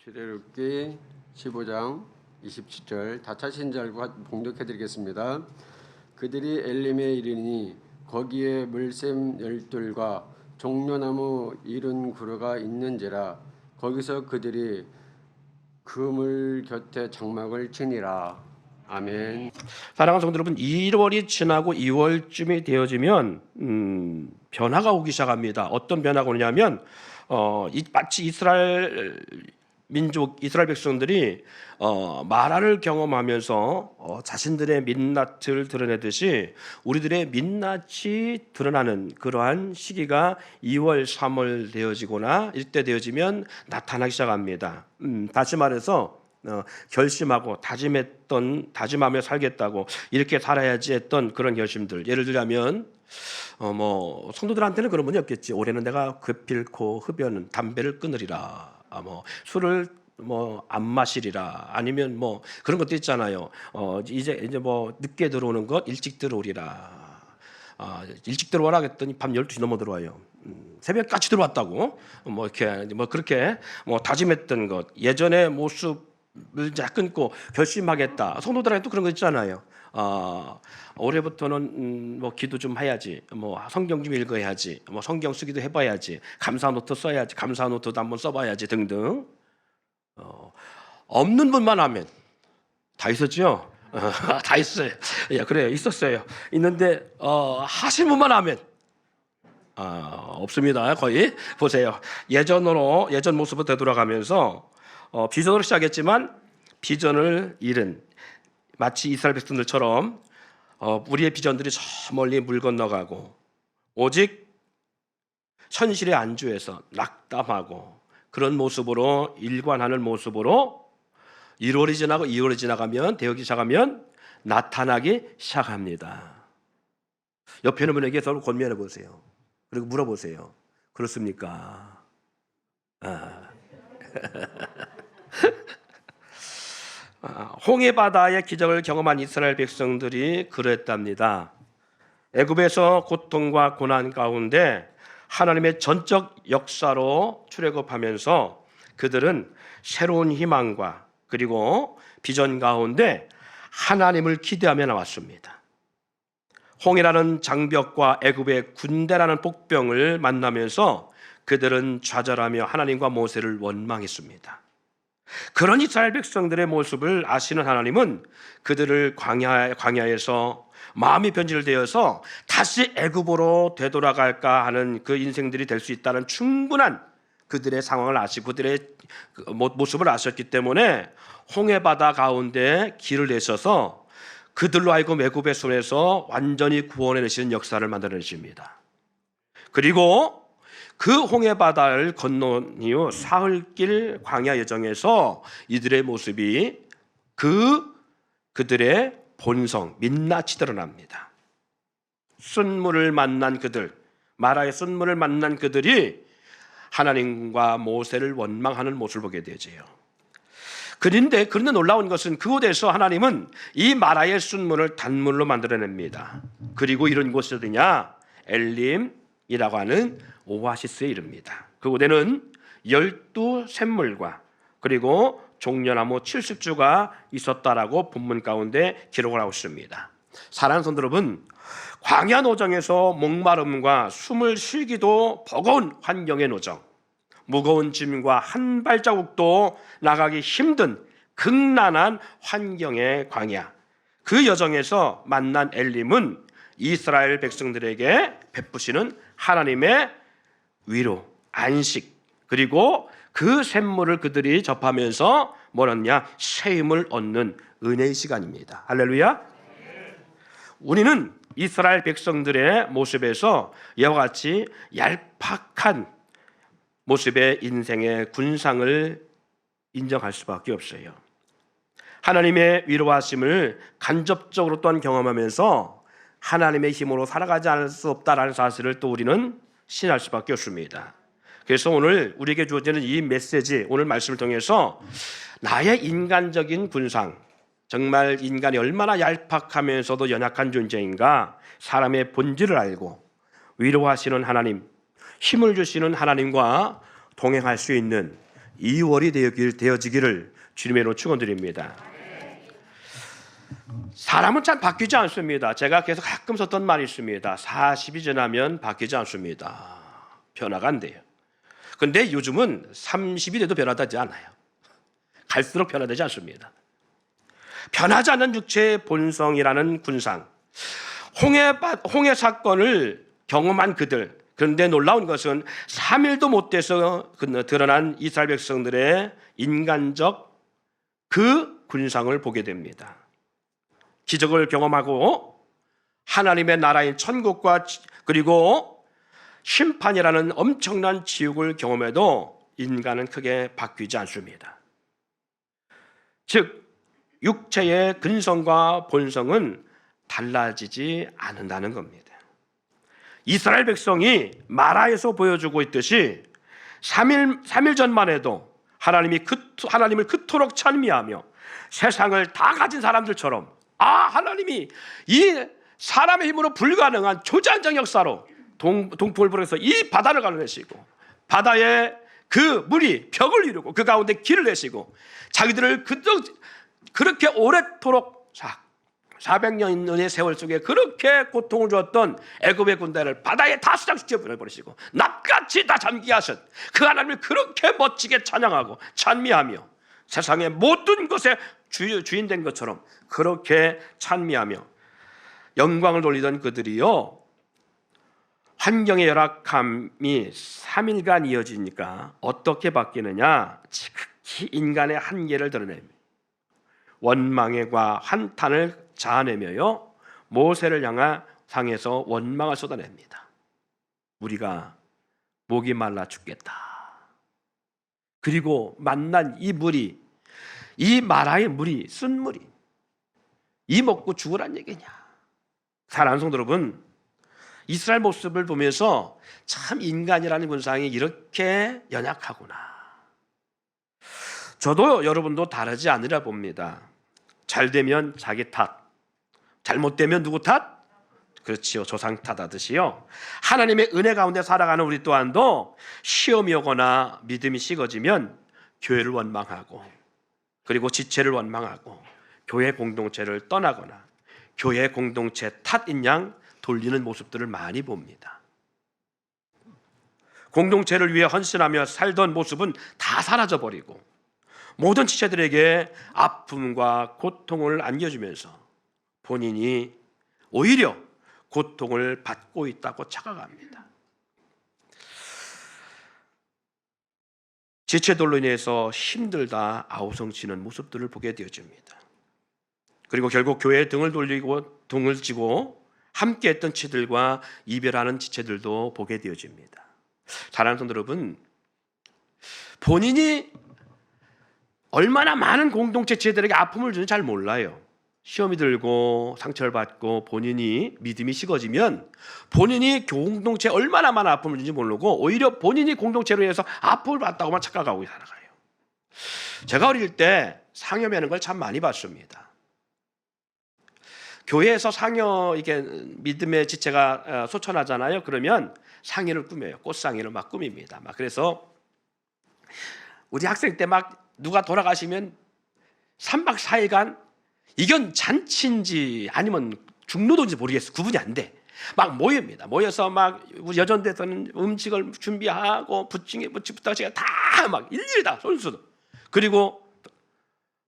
출애굽기 15장 27절 다 차신 줄 알고 봉독해드리겠습니다. 그들이 엘림에 이르니 거기에 물샘 열둘과 종려나무 70그루가 있는지라 거기서 그들이 그 물 곁에 장막을 치니라. 아멘. 사랑하는 성도 여러분, 1월이 지나고 2월쯤이 되어지면 변화가 오기 시작합니다. 어떤 변화가 오냐면 마치 이스라엘 백성들이 마라를 경험하면서 자신들의 민낯을 드러내듯이 우리들의 민낯이 드러나는 그러한 시기가 2월, 3월 되어지거나 이때 되어지면 나타나기 시작합니다. 다시 말해서 결심하고 다짐하며 살겠다고 이렇게 살아야지 했던 그런 결심들, 예를 들자면 성도들한테는 그런 분이 없겠지. 올해는 내가 기필코 흡연 담배를 끊으리라, 술을 안 마시리라, 아니면 그런 것도 있잖아요. 이제 늦게 들어오는 것 일찍 들어오리라. 일찍 들어오라 했더니 밤 12시 넘어 들어와요. 새벽까지 들어왔다고 그렇게 다짐했던 것, 예전의 모습을 끊고 결심하겠다. 성도들한테도 그런 거 있잖아요. 올해부터는 기도 좀 해야지, 성경 좀 읽어야지, 성경 쓰기도 해봐야지, 감사 노트 써야지, 감사 노트도 한번 써봐야지 등등. 없는 분만 하면 다 있었죠. 다 있어요. 예, 그래요, 있었어요. 있는데 하신 분만 하면 없습니다. 거의 보세요. 예전 모습으로 되돌아가면서 비전으로 시작했지만 비전을 잃은, 마치 이스라엘 백성들처럼 우리의 비전들이 저 멀리 물 건너가고 오직 현실에 안주해서 낙담하고 그런 모습으로 일관하는 모습으로 1월이 지나고 2월이 지나가면 되기 시작하면 나타나기 시작합니다. 옆에 있는 분에게 서로 권면해 보세요. 그리고 물어보세요. 그렇습니까? 홍해 바다의 기적을 경험한 이스라엘 백성들이 그랬답니다. 애굽에서 고통과 고난 가운데 하나님의 전적 역사로 출애굽하면서 그들은 새로운 희망과 그리고 비전 가운데 하나님을 기대하며 나왔습니다. 홍해라는 장벽과 애굽의 군대라는 복병을 만나면서 그들은 좌절하며 하나님과 모세를 원망했습니다. 그런 이스라엘 백성들의 모습을 아시는 하나님은 그들을 광야에서 마음이 변질되어서 다시 애굽으로 되돌아갈까 하는 그 인생들이 될 수 있다는 충분한 그들의 상황을 아시고 그들의 모습을 아셨기 때문에 홍해 바다 가운데 길을 내셔서 그들로 하여금 애굽의 손에서 완전히 구원해내시는 역사를 만들어내십니다. 그리고 그 홍해 바다를 건넌 이후 사흘길 광야 여정에서 이들의 모습이 그들의 본성, 민낯이 드러납니다. 순물을 만난 그들, 마라의 순물을 만난 그들이 하나님과 모세를 원망하는 모습을 보게 되죠. 그런데 놀라운 것은 그곳에서 하나님은 이 마라의 순물을 단물로 만들어냅니다. 그리고 이런 곳이 어디냐? 엘림이라고 하는 오아시스에 이릅니다. 그곳에는 12샘물과 그리고 종려나무 70주가 있었다라고 본문 가운데 기록을 하고 있습니다. 사랑하는 성도 여러분, 광야 노정에서 목마름과 숨을 쉬기도 버거운 환경의 노정, 무거운 짐과 한 발자국도 나가기 힘든 극난한 환경의 광야, 그 여정에서 만난 엘림은 이스라엘 백성들에게 베푸시는 하나님의 위로, 안식, 그리고 그 샘물을 그들이 접하면서 뭐였냐? 새 힘을 얻는 은혜의 시간입니다. 할렐루야. 우리는 이스라엘 백성들의 모습에서 이와 같이 얄팍한 모습의 인생의 군상을 인정할 수밖에 없어요. 하나님의 위로하심을 간접적으로 또한 경험하면서 하나님의 힘으로 살아가지 않을 수 없다라는 사실을 또 우리는 신할 수밖에 없습니다. 그래서 오늘 우리에게 주어지는 이 메시지, 오늘 말씀을 통해서 나의 인간적인 군상, 정말 인간이 얼마나 얄팍하면서도 연약한 존재인가, 사람의 본질을 알고 위로하시는 하나님, 힘을 주시는 하나님과 동행할 수 있는 2월이 되어지기를 주님의 이름으로 축원드립니다. 사람은 잘 바뀌지 않습니다. 제가 계속 가끔 썼던 말이 있습니다. 40이 지나면 바뀌지 않습니다. 변화가 안 돼요. 근데 요즘은 30이 돼도 변화되지 않아요. 갈수록 변화되지 않습니다. 변하지 않는 육체의 본성이라는 군상. 홍해 사건을 경험한 그들. 그런데 놀라운 것은 3일도 못 돼서 드러난 이스라엘 백성들의 인간적 그 군상을 보게 됩니다. 기적을 경험하고 하나님의 나라인 천국과 그리고 심판이라는 엄청난 지옥을 경험해도 인간은 크게 바뀌지 않습니다. 즉 육체의 근성과 본성은 달라지지 않는다는 겁니다. 이스라엘 백성이 마라에서 보여주고 있듯이 3일 전만 해도 하나님을 그토록 찬미하며 세상을 다 가진 사람들처럼 하나님이 이 사람의 힘으로 불가능한 초자연적 역사로 동풍을 불어서 이 바다를 가르내시고 바다에 그 물이 벽을 이루고 그 가운데 길을 내시고 자기들을 그렇게 오래도록 400년의 세월 속에 그렇게 고통을 주었던 애굽의 군대를 바다에 다 수장시켜 버리시고 납같이 다 잠기게 하신 그 하나님을 그렇게 멋지게 찬양하고 찬미하며 세상의 모든 것에 주인 된 것처럼 그렇게 찬미하며 영광을 돌리던 그들이요, 환경의 열악함이 3일간 이어지니까 어떻게 바뀌느냐? 지극히 인간의 한계를 드러냅니다. 원망과 한탄을 자아내며요 모세를 향해서 원망을 쏟아냅니다. 우리가 목이 말라 죽겠다. 그리고 만난 이 물이, 이 마라의 물이, 쓴 물이 이 먹고 죽으란 얘기냐. 사랑하는 성도 여러분, 이스라엘 모습을 보면서 참 인간이라는 군상이 이렇게 연약하구나. 저도 여러분도 다르지 않으라 봅니다. 잘 되면 자기 탓, 잘못되면 누구 탓? 그렇지요, 조상 탓하듯이요. 하나님의 은혜 가운데 살아가는 우리 또한도 시험이 오거나 믿음이 식어지면 교회를 원망하고 그리고 지체를 원망하고 교회 공동체를 떠나거나 교회 공동체 탓인 양 돌리는 모습들을 많이 봅니다. 공동체를 위해 헌신하며 살던 모습은 다 사라져버리고 모든 지체들에게 아픔과 고통을 안겨주면서 본인이 오히려 고통을 받고 있다고 착각합니다. 지체들로 인해서 힘들다 아우성치는 모습들을 보게 되어집니다. 그리고 결국 교회에 등을 지고 함께했던 지체들과 이별하는 지체들도 보게 되어집니다. 사랑하는 성도 여러분, 본인이 얼마나 많은 공동체 지체들에게 아픔을 주는지 잘 몰라요. 시험이 들고 상처를 받고 본인이 믿음이 식어지면 본인이 공동체에 얼마나 많은 아픔을 주는지 모르고 오히려 본인이 공동체로 인해서 아픔을 받다고만 착각하고 살아가요. 제가 어릴 때 상여 매는 걸 참 많이 봤습니다. 교회에서 상여, 이게 믿음의 지체가 소천하잖아요. 그러면 상의를 꾸며요. 꽃상의를 막 꾸밉니다. 그래서 우리 학생 때 막 누가 돌아가시면 3박 4일간 이건 잔치인지 아니면 중노도인지 모르겠어. 구분이 안 돼. 막 모입니다. 모여서 막 우리 여전대에서는 음식을 준비하고 부침부터 다 막 일일이 다 손수도. 그리고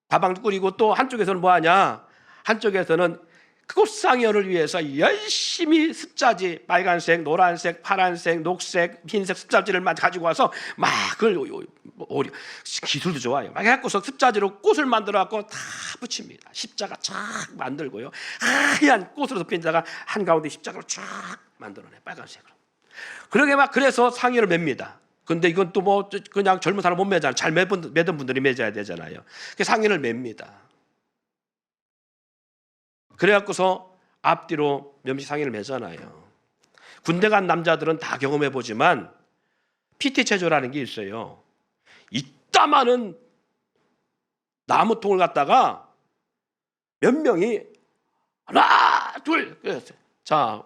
가방도 끓이고 또 한쪽에서는 뭐 하냐? 한쪽에서는 꽃상여를 위해서 열심히 습자지, 빨간색, 노란색, 파란색, 녹색, 흰색 습자지를 가지고 와서 막 그걸 기술도 좋아요. 막 해갖고서 습자지로 꽃을 만들어갖고 다 붙입니다. 십자가 쫙 만들고요. 하얀 꽃으로 덮인 데다가 한가운데 십자가로 쫙 만들어내, 빨간색으로. 그러게 막 그래서 상여를 맵니다. 근데 이건 또 뭐 그냥 젊은 사람 못 매잖아요. 잘 매던 분들이 매줘야 되잖아요. 그 상여를 맵니다. 그래갖고서 앞뒤로 몇몇이 상의를 매잖아요. 군대 간 남자들은 다 경험해보지만 PT 체조라는 게 있어요. 이따마는 나무통을 갖다가 몇 명이 하나 둘 자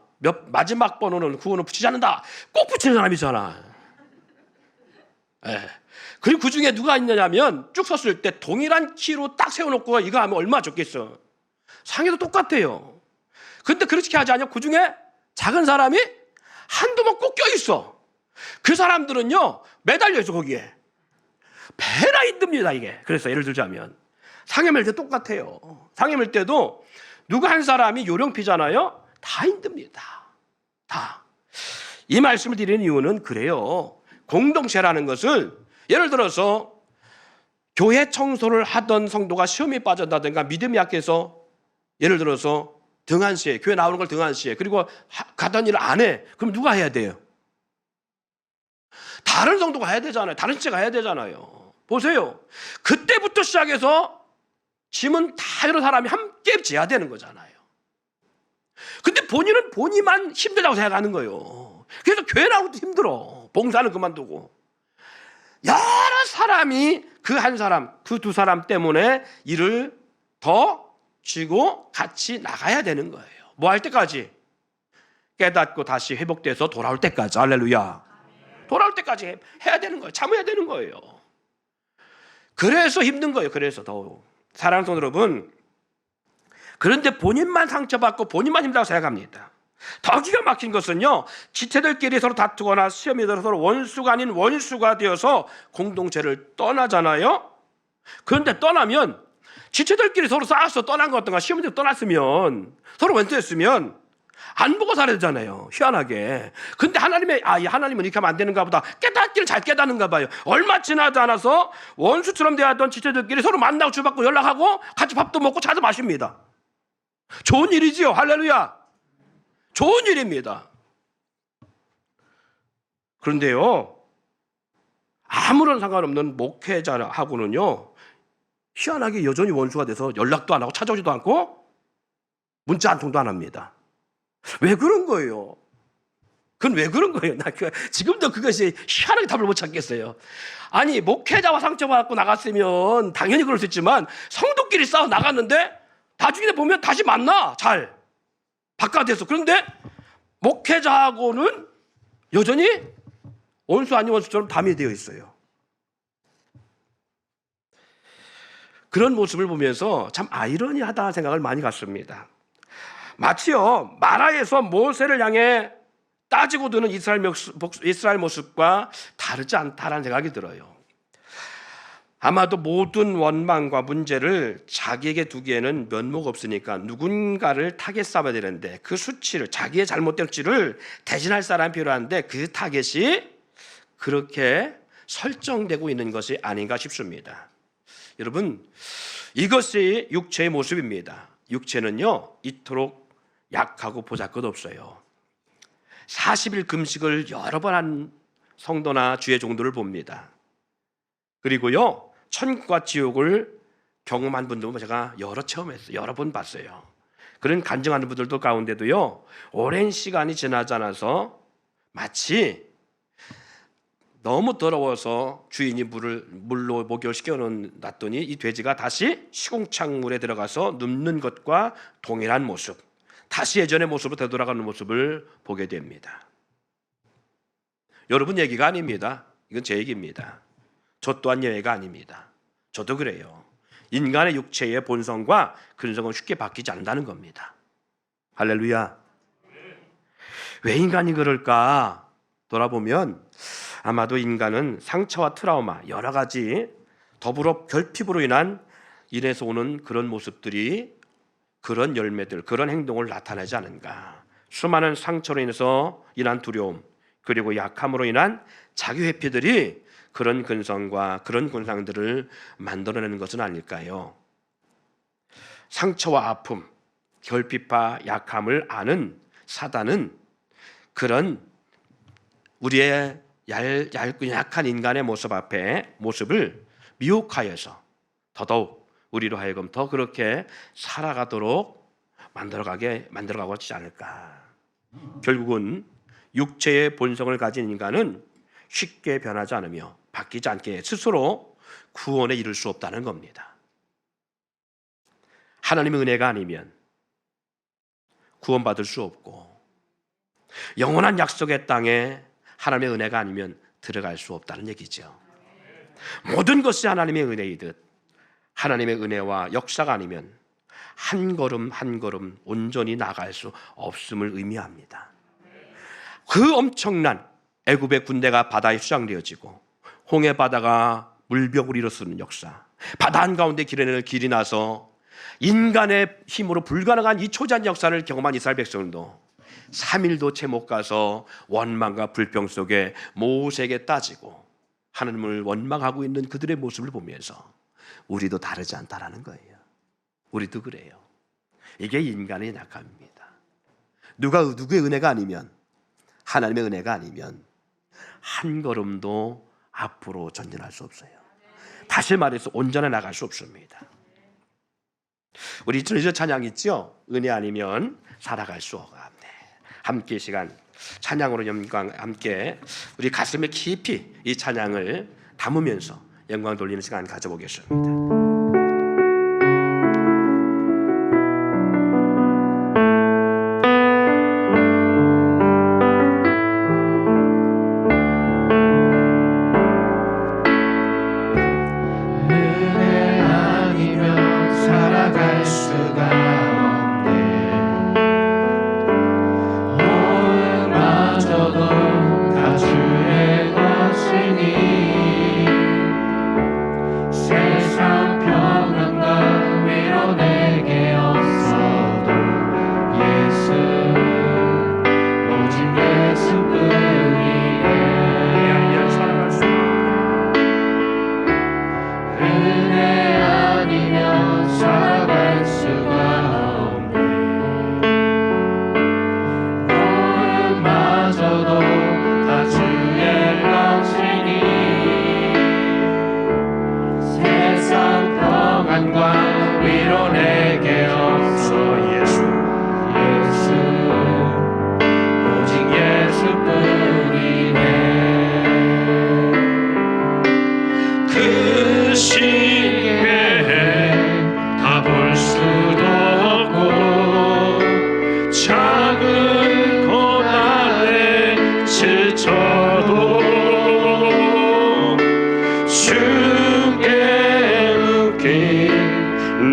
마지막 번호는 9호는 붙이지 않는다. 꼭 붙이는 사람이잖아. 그리고 그 중에 누가 있느냐면 쭉 섰을 때 동일한 키로 딱 세워놓고 이거 하면 얼마나 좋겠어. 상해도 똑같아요. 근데 그렇게 하지 않냐? 그 중에 작은 사람이 한두 번 꼭 껴있어. 그 사람들은요 매달려 있어. 거기에 배나 힘듭니다 이게. 그래서 예를 들자면 상해밀 때 똑같아요. 상해밀 때도 누가 한 사람이 요령피잖아요. 다 힘듭니다. 다. 이 말씀을 드리는 이유는 그래요. 공동체라는 것을 예를 들어서 교회 청소를 하던 성도가 시험에 빠졌다든가 믿음이 약해서 예를 들어서 등한시해, 교회 나오는 걸 등한시해, 그리고 가던 일을 안 해. 그럼 누가 해야 돼요? 다른 성도가 해야 되잖아요. 다른 지체가 해야 되잖아요. 보세요. 그때부터 시작해서 짐은 다 여러 사람이 함께 져야 되는 거잖아요. 근데 본인은 본인만 힘들다고 생각하는 거예요. 그래서 교회 나오기도 힘들어. 봉사는 그만두고. 여러 사람이 그 한 사람, 그 두 사람 때문에 일을 더 쥐고 같이 나가야 되는 거예요. 뭐 할 때까지? 깨닫고 다시 회복돼서 돌아올 때까지. 할렐루야. 돌아올 때까지 해야 되는 거예요. 참아야 되는 거예요. 그래서 힘든 거예요. 그래서 더욱. 사랑하는 성도 여러분, 그런데 본인만 상처받고 본인만 힘들다고 생각합니다. 더 기가 막힌 것은요, 지체들끼리 서로 다투거나 시험이 들어서 서로 원수가 아닌 원수가 되어서 공동체를 떠나잖아요. 그런데 떠나면 지체들끼리 서로 싸워서 떠난 것 같던가 시험이 들어서 떠났으면 서로 원수였으면 안 보고 살아야 되잖아요. 희한하게. 근데 하나님은 이렇게 하면 안 되는가 보다. 깨닫기를 잘 깨닫는가 봐요. 얼마 지나지 않아서 원수처럼 대하던 지체들끼리 서로 만나고 주고받고 연락하고 같이 밥도 먹고 차도 마십니다. 좋은 일이지요. 할렐루야. 좋은 일입니다. 그런데요, 아무런 상관없는 목회자하고는요, 희한하게 여전히 원수가 돼서 연락도 안 하고 찾아오지도 않고 문자 한 통도 안 합니다. 왜 그런 거예요? 그건 왜 그런 거예요? 지금도 그것이 희한하게 답을 못 찾겠어요. 아니, 목회자와 상처받고 나갔으면 당연히 그럴 수 있지만 성도끼리 싸워 나갔는데 나중에 보면 다시 만나. 잘 바깥에서. 그런데 목회자하고는 여전히 원수 아닌 원수처럼 담이 되어 있어요. 그런 모습을 보면서 참 아이러니하다 생각을 많이 갖습니다. 마치요, 마라에서 모세를 향해 따지고 드는 이스라엘 모습과 다르지 않다라는 생각이 들어요. 아마도 모든 원망과 문제를 자기에게 두기에는 면목 없으니까 누군가를 타겟 삼아야 되는데 그 수치를, 자기의 잘못된 수치를 대신할 사람이 필요한데 그 타겟이 그렇게 설정되고 있는 것이 아닌가 싶습니다. 여러분, 이것이 육체의 모습입니다. 육체는요, 이토록 약하고 보잘것없어요. 40일 금식을 여러 번 한 성도나 주의 종도를 봅니다. 그리고요, 천국과 지옥을 경험한 분들은 제가 여러 번 봤어요. 그런 간증하는 분들도 가운데도요, 오랜 시간이 지나지 않아서 마치 너무 더러워서 주인이 물로 목욕을 시켜놨더니 이 돼지가 다시 시궁창물에 들어가서 눕는 것과 동일한 모습, 다시 예전의 모습으로 되돌아가는 모습을 보게 됩니다. 여러분 얘기가 아닙니다. 이건 제 얘기입니다. 저 또한 예외가 아닙니다. 저도 그래요. 인간의 육체의 본성과 근성은 쉽게 바뀌지 않는다는 겁니다. 할렐루야. 왜 인간이 그럴까 돌아보면 아마도 인간은 상처와 트라우마, 여러 가지 더불어 결핍으로 인해서 오는 그런 모습들이, 그런 열매들, 그런 행동을 나타내지 않은가. 수많은 상처로 인한 두려움, 그리고 약함으로 인한 자기 회피들이 그런 근성과 그런 군상들을 만들어내는 것은 아닐까요? 상처와 아픔, 결핍과 약함을 아는 사단은 그런 우리의 얇고 약한 인간의 모습을 미혹하여서 더더욱 우리로 하여금 더 그렇게 살아가도록 만들어가고 하지 않을까. 결국은 육체의 본성을 가진 인간은 쉽게 변하지 않으며 바뀌지 않게 스스로 구원에 이를 수 없다는 겁니다. 하나님의 은혜가 아니면 구원받을 수 없고, 영원한 약속의 땅에 하나님의 은혜가 아니면 들어갈 수 없다는 얘기죠. 모든 것이 하나님의 은혜이듯 하나님의 은혜와 역사가 아니면 한 걸음 한 걸음 온전히 나갈 수 없음을 의미합니다. 그 엄청난 애굽의 군대가 바다에 수장되어지고 홍해 바다가 물벽을 일어서는 역사, 바다 한가운데 길에는 길이 나서 인간의 힘으로 불가능한 이 초자연 역사를 경험한 이스라엘 백성도 3일도 채 못 가서 원망과 불평 속에 모세에게 따지고 하나님을 원망하고 있는 그들의 모습을 보면서 우리도 다르지 않다라는 거예요. 우리도 그래요. 이게 인간의 약함입니다. 누구의 은혜가 아니면, 하나님의 은혜가 아니면 한 걸음도 앞으로 전진할 수 없어요. 다시 말해서 온전해 나갈 수 없습니다. 우리 저 찬양 있죠? 은혜 아니면 살아갈 수 없네. 함께 시간 찬양으로 영광 함께 우리 가슴에 깊이 이 찬양을 담으면서 영광 돌리는 시간 가져보겠습니다.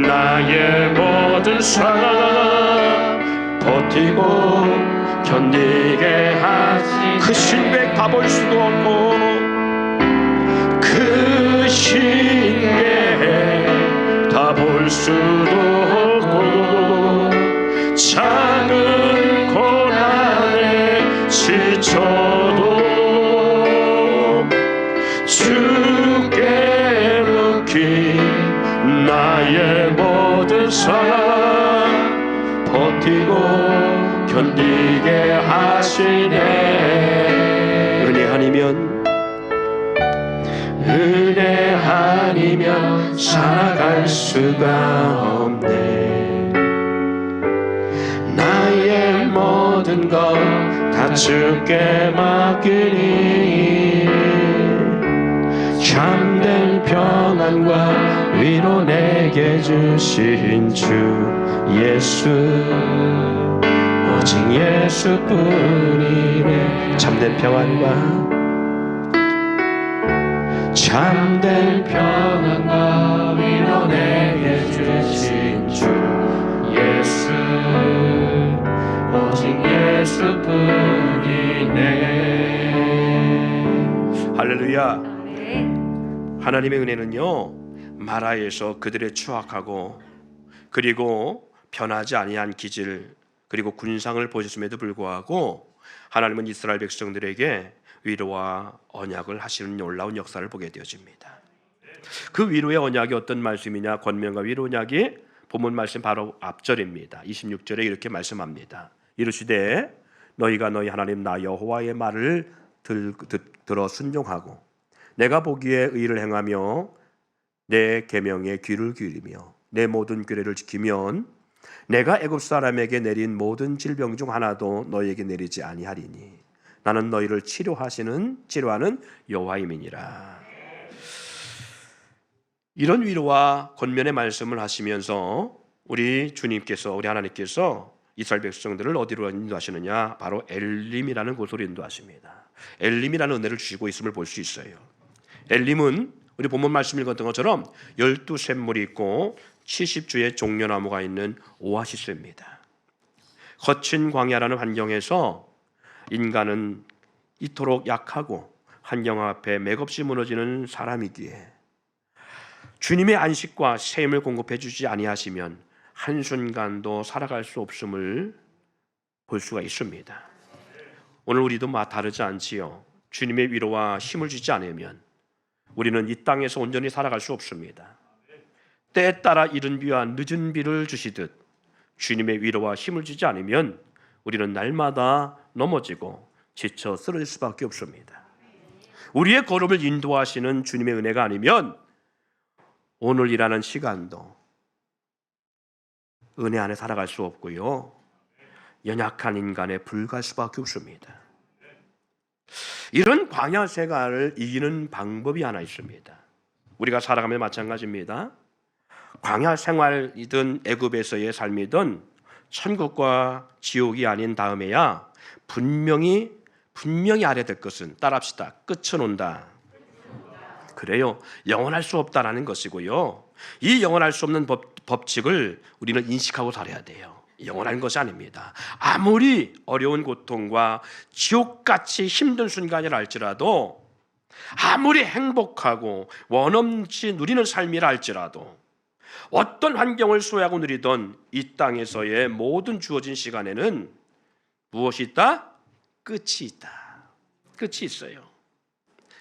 나의 모든 삶 버티고 견디게 하신 그 신백 다 볼 수도 없고 그 신백 다 볼 수도 없고 작은 고난에 지쳐도 주께 묻기 나의 모든 삶 버티고 견디게 하시네. 은혜 아니면 살아갈 수가 없네. 나의 모든 것 다 주께 맡기니 참된 평안과 위로 내게 주신 주 예수 오직 예수뿐이네. 참된 평안과 위로 내게 주신 주 예수 오직 예수뿐이네. 할렐루야. 하나님의 은혜는요 마라에서 그들의 추악하고 그리고 변하지 아니한 기질 그리고 군상을 보셨음에도 불구하고 하나님은 이스라엘 백성들에게 위로와 언약을 하시는 놀라운 역사를 보게 되어집니다. 그 위로의 언약이 어떤 말씀이냐? 권면과 위로 언약이 본문 말씀 바로 앞절입니다. 26절에 이렇게 말씀합니다. 이르시되 너희가 너희 하나님 나 여호와의 말을 들어 순종하고 내가 보기에 의를 행하며 내 계명에 귀를 기울이며 내 모든 규례를 지키면 내가 애굽 사람에게 내린 모든 질병 중 하나도 너희에게 내리지 아니하리니 나는 너희를 치료하는 여호와임이니라. 이런 위로와 권면의 말씀을 하시면서 우리 주님께서 우리 하나님께서 이스라엘 백성들을 어디로 인도하시느냐? 바로 엘림이라는 곳으로 인도하십니다. 엘림이라는 은혜를 주시고 있음을 볼 수 있어요. 엘림은 우리 본문 말씀 읽었던 것처럼 12샘물이 있고 70주의 종려나무가 있는 오아시스입니다. 거친 광야라는 환경에서 인간은 이토록 약하고 환경 앞에 맥없이 무너지는 사람이기에 주님의 안식과 샘을 공급해 주지 아니하시면 한순간도 살아갈 수 없음을 볼 수가 있습니다. 오늘 우리도 다르지 않지요. 주님의 위로와 힘을 주지 않으면 우리는 이 땅에서 온전히 살아갈 수 없습니다. 때에 따라 이른 비와 늦은 비를 주시듯 주님의 위로와 힘을 주지 않으면 우리는 날마다 넘어지고 지쳐 쓰러질 수밖에 없습니다. 우리의 걸음을 인도하시는 주님의 은혜가 아니면 오늘이라는 시간도 은혜 안에 살아갈 수 없고요. 연약한 인간에 불과할 수밖에 없습니다. 이런 광야 생활을 이기는 방법이 하나 있습니다. 우리가 살아가면 마찬가지입니다. 광야 생활이든 애굽에서의 삶이든 천국과 지옥이 아닌 다음에야 분명히 알아야 될 것은 따라합시다. 끝은 온다. 그래요. 영원할 수 없다라는 것이고요. 이 영원할 수 없는 법칙을 우리는 인식하고 살아야 돼요. 영원한 것이 아닙니다. 아무리 어려운 고통과 지옥같이 힘든 순간이라 할지라도, 아무리 행복하고 원없이 누리는 삶이라 할지라도, 어떤 환경을 소유하고 누리던 이 땅에서의 모든 주어진 시간에는 무엇이 있다? 끝이 있다. 끝이 있어요.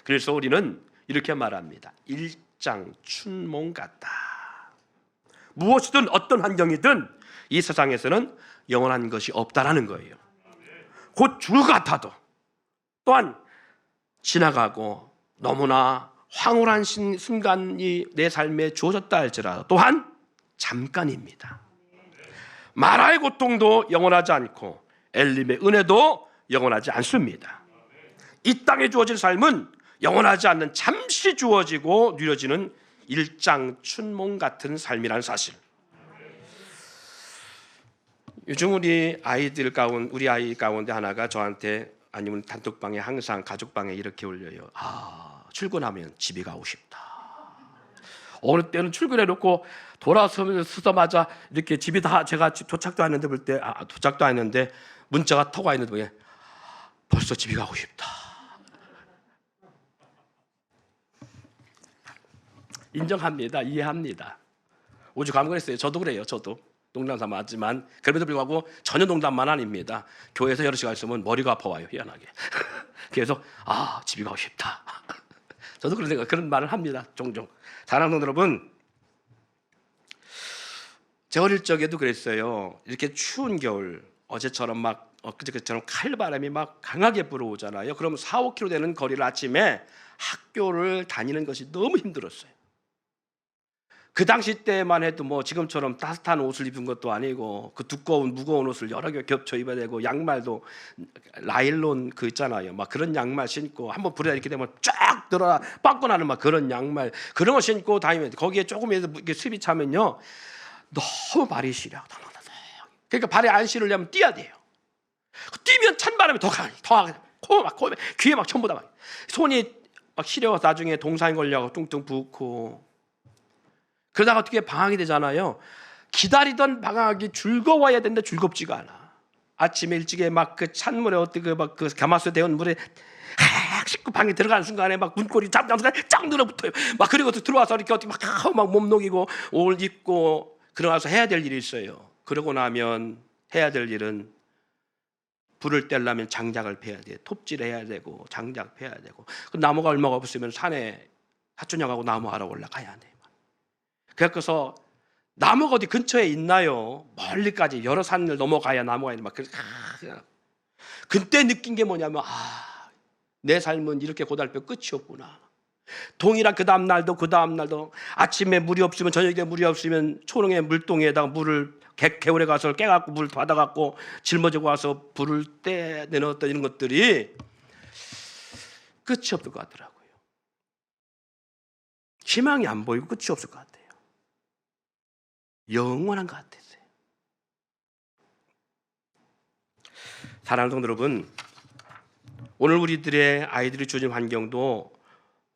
그래서 우리는 이렇게 말합니다. 일장춘몽 같다. 무엇이든 어떤 환경이든 이 세상에서는 영원한 것이 없다라는 거예요. 곧 죽을 것 같아도, 또한 지나가고 너무나 황홀한 순간이 내 삶에 주어졌다 할지라도 또한 잠깐입니다. 마라의 고통도 영원하지 않고 엘림의 은혜도 영원하지 않습니다. 이 땅에 주어진 삶은 영원하지 않는 잠시 주어지고 누려지는 일장춘몽 같은 삶이라는 사실. 요즘 우리 아이 가운데 하나가 저한테, 아니면 단톡방에 항상 가족방에 이렇게 올려요. 출근하면 집에 가고 싶다. 어느 때는 출근해놓고 돌아서자마자 이렇게 집이 다, 제가 도착도 안 했는데 볼 때, 도착도 안 했는데 문자가 터가 있는데 벌써 집에 가고 싶다. 인정합니다. 이해합니다. 오죽하면 그랬어요. 저도 그래요. 저도 농담 삼아 하지만 그럼에도 불구하고 전혀 농담만 아닙니다. 교회에서 여러 시간 있으면 머리가 아파와요. 희한하게. 그래서 집에 가고 싶다. 저도 그런 말을 합니다. 종종. 사랑하는 성도 여러분, 제 어릴 적에도 그랬어요. 이렇게 추운 겨울, 어제처럼 그저께처럼 칼바람이 막 강하게 불어오잖아요. 그럼 4-5km 되는 거리를 아침에 학교를 다니는 것이 너무 힘들었어요. 그 당시 때만 해도 지금처럼 따뜻한 옷을 입은 것도 아니고 그 무거운 옷을 여러 개 겹쳐 입어야 되고, 양말도 라일론 있잖아요. 그런 양말 신고 한번 불에 이렇게 되면 쫙 들어 뻗고나는 그런 양말, 그런 거 신고 다니면 거기에 조금이라도 이렇게 습이 차면요 너무 발이 시려. 그러니까 발에 안 시르려면 뛰어야 돼요. 뛰면 찬바람이 더 강하게 코에 귀에 전부 다 손이 시려서 나중에 동상에 걸려서 뚱뚱 붓고, 그러다가 어떻게 방학이 되잖아요. 기다리던 방학이 즐거워야 되는데 즐겁지가 않아. 아침에 일찍에 그 찬물에 어떻게 그 가마솥에 데운 물에 씻고 방에 들어가는 순간에 문고리 잠깐 쫙 늘어붙어요. 그리고 들어와서 이렇게 어떻게 몸 녹이고 옷 입고 그러고서 해야 될 일이 있어요. 그러고 나면 해야 될 일은 불을 떼려면 장작을 패야 돼. 톱질해야 되고 장작 패야 되고. 그 나무가 얼마가 없으면 산에 사촌형하고 나무하러 올라가야 돼. 그래서 나무가 어디 근처에 있나요? 멀리까지 여러 산을 넘어가야 나무가 있는 그때 느낀 게 뭐냐면 내 삶은 이렇게 고달뼈 끝이 없구나. 동일한 그 다음 날도 아침에 물이 없으면, 저녁에 물이 없으면 초롱의 물동에다가 물을 개울에 가서 깨갖고 물 받아갖고 짊어지고 와서 불을 내놓았던 이런 것들이 끝이 없을 것 같더라고요. 희망이 안 보이고 끝이 없을 것 같아요. 영원한 것 같았어요. 사랑하는 성도 여러분, 오늘 우리들의 아이들이 주어진 환경도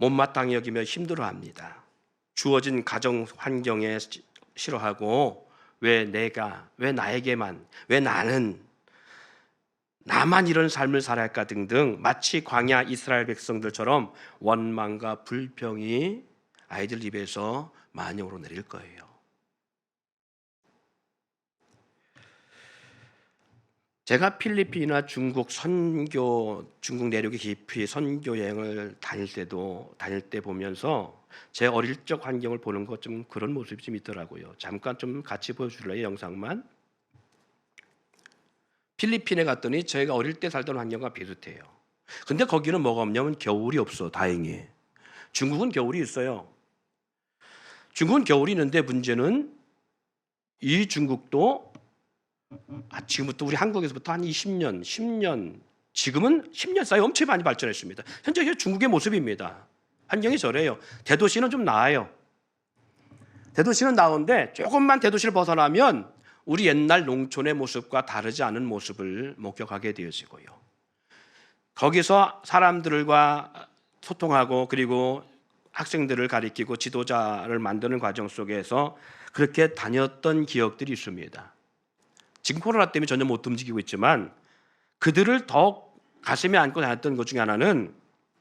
못마땅히 여기며 힘들어합니다. 주어진 가정 환경에 싫어하고 왜 내가, 왜 나에게만, 왜 나만 이런 삶을 살아야 할까 등등 마치 광야 이스라엘 백성들처럼 원망과 불평이 아이들 입에서 많이 오르내릴 거예요. 제가 필리핀이나 중국 내륙에 깊이 선교 여행을 다닐 때 보면서 제 어릴 적 환경을 보는 것 좀 그런 모습이 좀 있더라고요. 잠깐 좀 같이 보여줄래요, 영상만? 필리핀에 갔더니 저희가 어릴 때 살던 환경과 비슷해요. 근데 거기는 뭐가 없냐면 겨울이 없어, 다행히. 중국은 겨울이 있어요. 중국은 겨울이 있는데 문제는 이 중국도 지금부터 우리 한국에서부터 한 20년, 10년, 지금은 10년 사이에 엄청 많이 발전했습니다. 현재 중국의 모습입니다. 환경이 저래요. 대도시는 좀 나아요. 대도시는 나은데 조금만 대도시를 벗어나면 우리 옛날 농촌의 모습과 다르지 않은 모습을 목격하게 되어지고요. 거기서 사람들과 소통하고 그리고 학생들을 가리키고 지도자를 만드는 과정 속에서 그렇게 다녔던 기억들이 있습니다. 지금 코로나 때문에 전혀 못 움직이고 있지만 그들을 더 가슴에 안고 다녔던 것 중에 하나는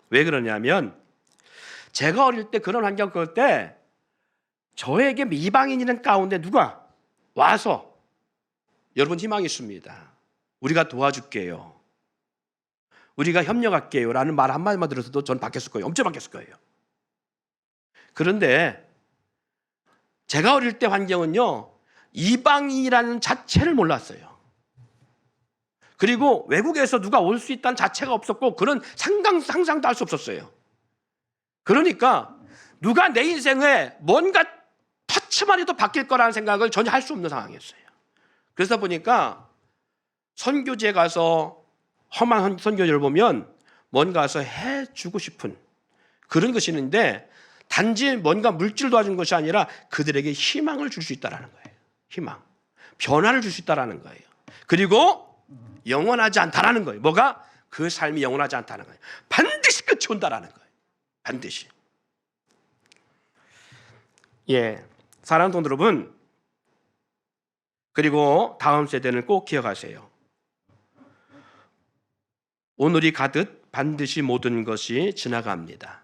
왜 그러냐면 제가 어릴 때 그런 환경 그럴 때 저에게 이방인이라는 가운데 누가 와서 여러분 희망이 있습니다. 우리가 도와줄게요. 우리가 협력할게요. 라는 말 한마디만 들어서도 전 바뀌었을 거예요. 엄청 바뀌었을 거예요. 그런데 제가 어릴 때 환경은요. 이방인이라는 자체를 몰랐어요. 그리고 외국에서 누가 올 수 있다는 자체가 없었고 그런 상상도 할 수 없었어요. 그러니까 누가 내 인생에 뭔가 터치만 해도 바뀔 거라는 생각을 전혀 할 수 없는 상황이었어요. 그러다 보니까 선교지에 가서 험한 선교지를 보면 뭔가 가서 해주고 싶은 그런 것이 있는데 단지 뭔가 물질을 도와준 것이 아니라 그들에게 희망을 줄 수 있다는 거예요. 희망, 변화를 줄 수 있다는 거예요. 그리고 영원하지 않다라는 거예요. 뭐가? 그 삶이 영원하지 않다는 거예요. 반드시 끝이 온다라는 거예요. 반드시. 예, 사랑하는 성도 여러분, 그리고 다음 세대는 꼭 기억하세요. 오늘이 가듯 반드시 모든 것이 지나갑니다.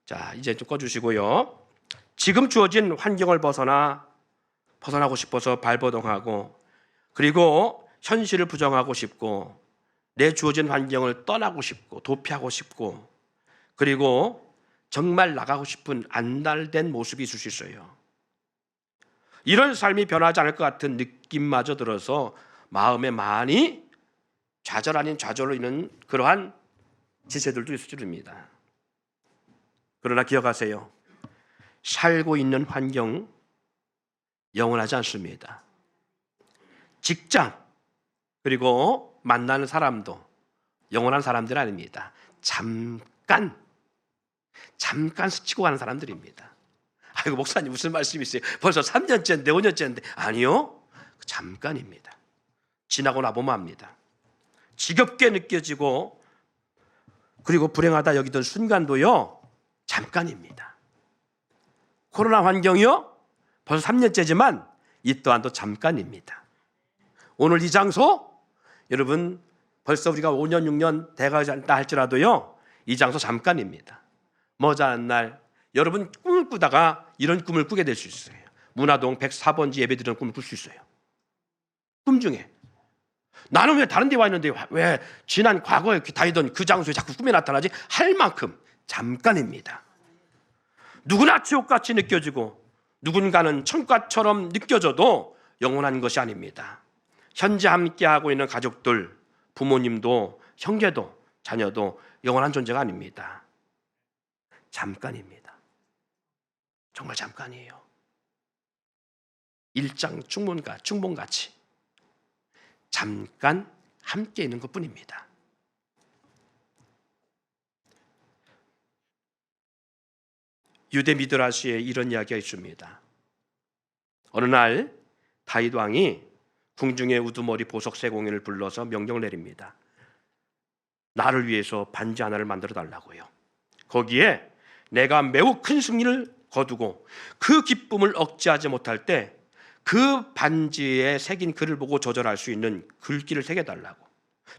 자, 이제 좀 꺼주시고요. 지금 주어진 환경을 벗어나고 싶어서 발버둥하고 그리고 현실을 부정하고 싶고 내 주어진 환경을 떠나고 싶고 도피하고 싶고 그리고 정말 나가고 싶은 안달된 모습이 있을 수 있어요. 이런 삶이 변하지 않을 것 같은 느낌마저 들어서 마음에 많이 좌절 아닌 좌절로 있는 그러한 지체들도 있을 줄입니다. 그러나 기억하세요. 살고 있는 환경 영원하지 않습니다. 직장 그리고 만나는 사람도 영원한 사람들 아닙니다. 잠깐 스치고 가는 사람들입니다. 아이고 목사님 무슨 말씀이세요? 벌써 3년째인데 5년째인데 아니요. 잠깐입니다. 지나고 나보면 압니다. 지겹게 느껴지고 그리고 불행하다 여기던 순간도요. 잠깐입니다. 코로나 환경이요. 벌써 3년째지만 이 또한도 잠깐입니다. 오늘 이 장소 여러분 벌써 우리가 5년 6년 돼가지 않다 할지라도요. 이 장소 잠깐입니다. 머지않은 날 여러분 꿈을 꾸다가 이런 꿈을 꾸게 될 수 있어요. 문화동 104번지 예배드리는 꿈을 꿀 수 있어요. 꿈 중에 나는 왜 다른 데 와 있는데 왜 지난 과거에 다니던 그 장소에 자꾸 꿈에 나타나지? 할 만큼 잠깐입니다. 누구나 지옥같이 느껴지고 누군가는 천국처럼 느껴져도 영원한 것이 아닙니다. 현재 함께하고 있는 가족들, 부모님도 형제도 자녀도 영원한 존재가 아닙니다. 잠깐입니다. 정말 잠깐이에요. 일장 충분같이 잠깐 함께 있는 것뿐입니다. 유대 미드라시에 이런 이야기가 있습니다. 어느 날 다윗 왕이 궁중의 우두머리 보석 세공인을 불러서 명령을 내립니다. 나를 위해서 반지 하나를 만들어 달라고요. 거기에 내가 매우 큰 승리를 거두고 그 기쁨을 억제하지 못할 때 그 반지에 새긴 글을 보고 조절할 수 있는 글귀를 새겨달라고.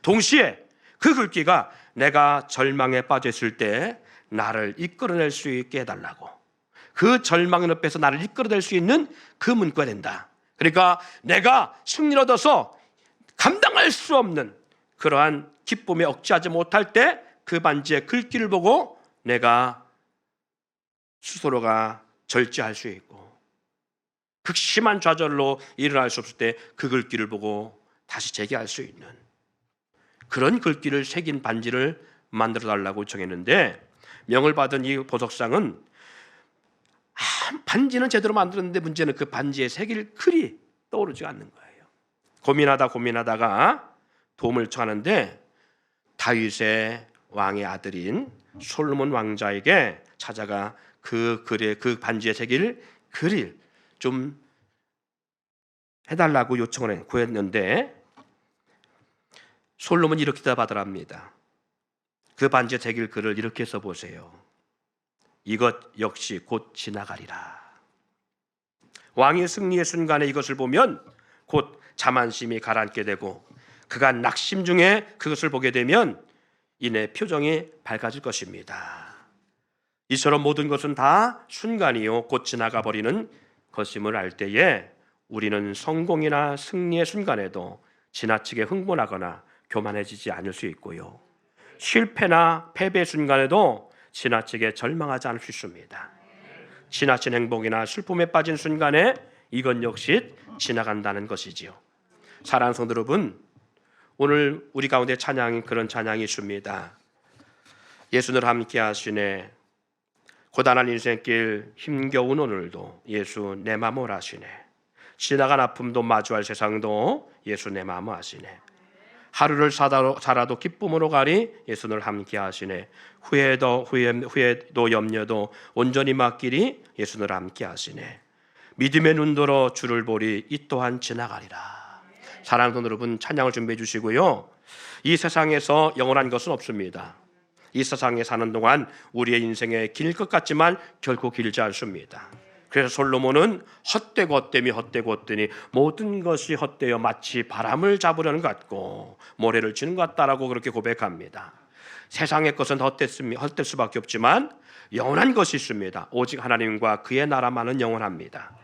동시에 그 글귀가 내가 절망에 빠졌을 때 나를 이끌어낼 수 있게 해달라고. 그 절망의 늪에서 나를 이끌어낼 수 있는 그 문구가 된다. 그러니까 내가 승리를 얻어서 감당할 수 없는 그러한 기쁨에 억제하지 못할 때 그 반지의 글귀를 보고 내가 스스로가 절제할 수 있고, 극심한 좌절로 일어날 수 없을 때 그 글귀를 보고 다시 재기할 수 있는 그런 글귀를 새긴 반지를 만들어 달라고 정했는데, 명을 받은 이 보석상은 반지는 제대로 만들었는데 문제는 그 반지에 새길 글이 떠오르지 않는 거예요. 고민하다가 도움을 청하는데 다윗의 왕의 아들인 솔로몬 왕자에게 찾아가 그 반지에 새길 글을 좀 해달라고 요청을 구했는데, 솔로몬이 이렇게 대답하더랍니다. 그 반지에 새길 글을 이렇게 써보세요. 이것 역시 곧 지나가리라. 왕의 승리의 순간에 이것을 보면 곧 자만심이 가라앉게 되고, 그가 낙심 중에 그것을 보게 되면 이내 표정이 밝아질 것입니다. 이처럼 모든 것은 다 순간이요 곧 지나가 버리는 것임을 알 때에 우리는 성공이나 승리의 순간에도 지나치게 흥분하거나 교만해지지 않을 수 있고요, 실패나 패배의 순간에도 지나치게 절망하지 않을 수 있습니다. 지나친 행복이나 슬픔에 빠진 순간에 이건 역시 지나간다는 것이지요. 사랑하는 성도 여러분, 오늘 우리 가운데 그런 찬양이 있습니다. 예수를 함께 하시네, 고단한 인생길 힘겨운 오늘도 예수 내 맘을 아시네, 지나간 아픔도 마주할 세상도 예수 내 맘을 아시네, 하루를 살아도 기쁨으로 가리 예수를 함께 하시네, 후회도 염려도 온전히 맡기리 예수를 함께 하시네, 믿음의 눈들어 주를 보리 이 또한 지나가리라. 사랑하는 성도 여러분, 찬양을 준비해 주시고요. 이 세상에서 영원한 것은 없습니다. 이 세상에 사는 동안 우리의 인생에 길 것 같지만 결코 길지 않습니다. 그래서 솔로몬은 헛되고 헛되니 모든 것이 헛되어 마치 바람을 잡으려는 것 같고 모래를 치는 것 같다라고 그렇게 고백합니다. 세상의 것은 헛될 수밖에 없지만 영원한 것이 있습니다. 오직 하나님과 그의 나라만은 영원합니다.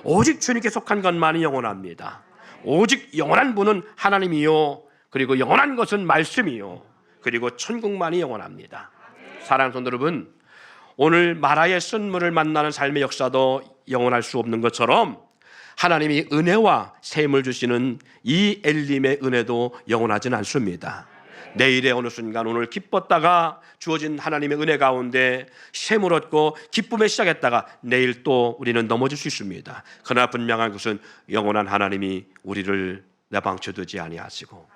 오직 주님께 속한 것만이 영원합니다. 오직 영원한 분은 하나님이요, 그리고 영원한 것은 말씀이요, 그리고 천국만이 영원합니다. 사랑하는 성도 여러분, 오늘 마라의 쓴물을 만나는 삶의 역사도 영원할 수 없는 것처럼 하나님이 은혜와 샘을 주시는 이 엘림의 은혜도 영원하진 않습니다. 내일의 어느 순간 오늘 기뻤다가 주어진 하나님의 은혜 가운데 샘을 얻고 기쁨에 시작했다가 내일 또 우리는 넘어질 수 있습니다. 그러나 분명한 것은 영원한 하나님이 우리를 내방쳐두지 아니하시고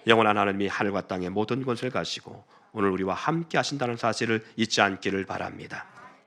영원한 하나님이 하늘과 땅의 모든 것을 가시고 오늘 우리와 함께 하신다는 사실을 잊지 않기를 바랍니다.